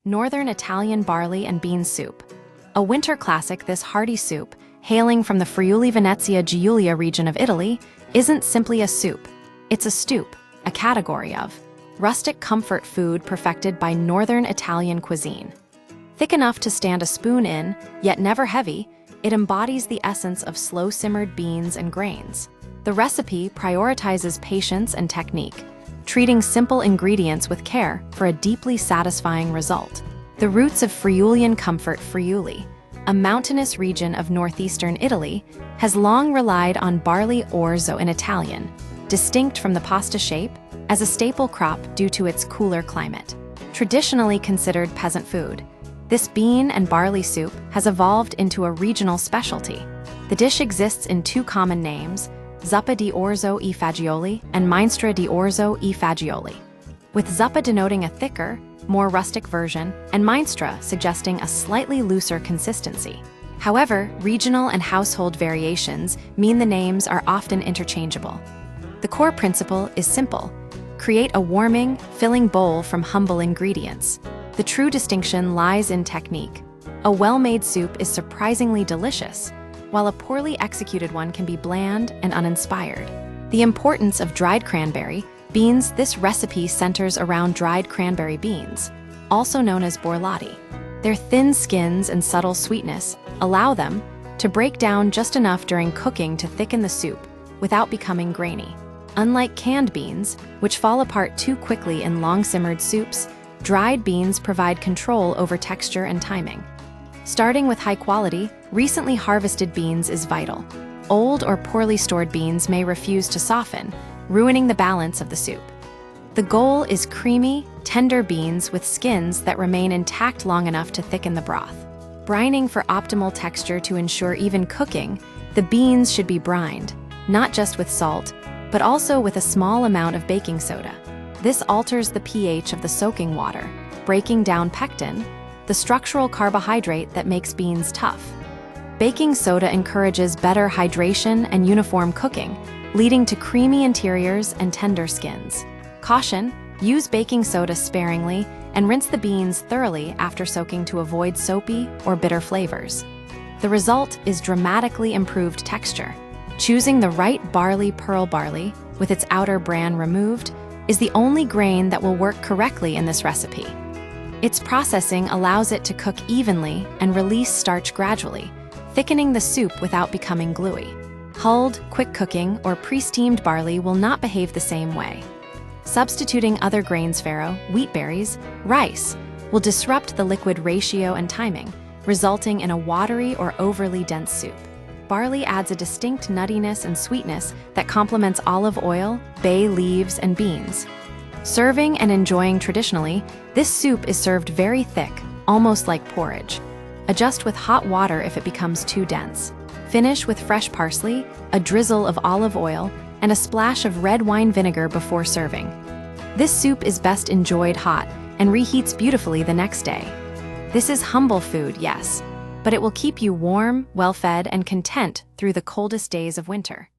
Northern Italian barley and bean soup. A winter classic, this hearty soup, hailing from the Friuli-Venezia Giulia region of Italy, isn't simply a soup. It's a stoop, a category of rustic comfort food perfected by Northern Italian cuisine. Thick enough to stand a spoon in, yet never heavy, it embodies the essence of slow-simmered beans and grains. The recipe prioritizes patience and technique, treating simple ingredients with care for a deeply satisfying result. The roots of Friulian comfort. Friuli, a mountainous region of northeastern Italy, has long relied on barley orzo in Italian, distinct from the pasta shape, as a staple crop due to its cooler climate. Traditionally considered peasant food, this bean and barley soup has evolved into a regional specialty. The dish exists in two common names, zuppa di orzo e fagioli and minestra di orzo e fagioli, with zuppa denoting a thicker, more rustic version, and minestra suggesting a slightly looser consistency. However, regional and household variations mean the names are often interchangeable. The core principle is simple: create a warming, filling bowl from humble ingredients. The true distinction lies in technique. A well-made soup is surprisingly delicious, while a poorly executed one can be bland and uninspired. The importance of dried cranberry beans. This recipe centers around dried cranberry beans, also known as borlotti. Their thin skins and subtle sweetness allow them to break down just enough during cooking to thicken the soup without becoming grainy. Unlike canned beans, which fall apart too quickly in long-simmered soups, dried beans provide control over texture and timing. Starting with high-quality, recently harvested beans is vital. Old or poorly stored beans may refuse to soften, ruining the balance of the soup. The goal is creamy, tender beans with skins that remain intact long enough to thicken the broth. Brining for optimal texture. To ensure even cooking, the beans should be brined, not just with salt, but also with a small amount of baking soda. This alters the pH of the soaking water, breaking down pectin, the structural carbohydrate that makes beans tough. Baking soda encourages better hydration and uniform cooking, leading to creamy interiors and tender skins. Caution: use baking soda sparingly and rinse the beans thoroughly after soaking to avoid soapy or bitter flavors. The result is dramatically improved texture. Choosing the right barley, pearl barley, with its outer bran removed, is the only grain that will work correctly in this recipe. Its processing allows it to cook evenly and release starch gradually, thickening the soup without becoming gluey. Hulled, quick cooking, or pre-steamed barley will not behave the same way. Substituting other grains, farro, wheat berries, rice, will disrupt the liquid ratio and timing, resulting in a watery or overly dense soup. Barley adds a distinct nuttiness and sweetness that complements olive oil, bay leaves, and beans. Serving and enjoying traditionally, this soup is served very thick, almost like porridge. Adjust with hot water if it becomes too dense. Finish with fresh parsley, a drizzle of olive oil, and a splash of red wine vinegar before serving. This soup is best enjoyed hot and reheats beautifully the next day. This is humble food, yes, but it will keep you warm, well-fed, and content through the coldest days of winter.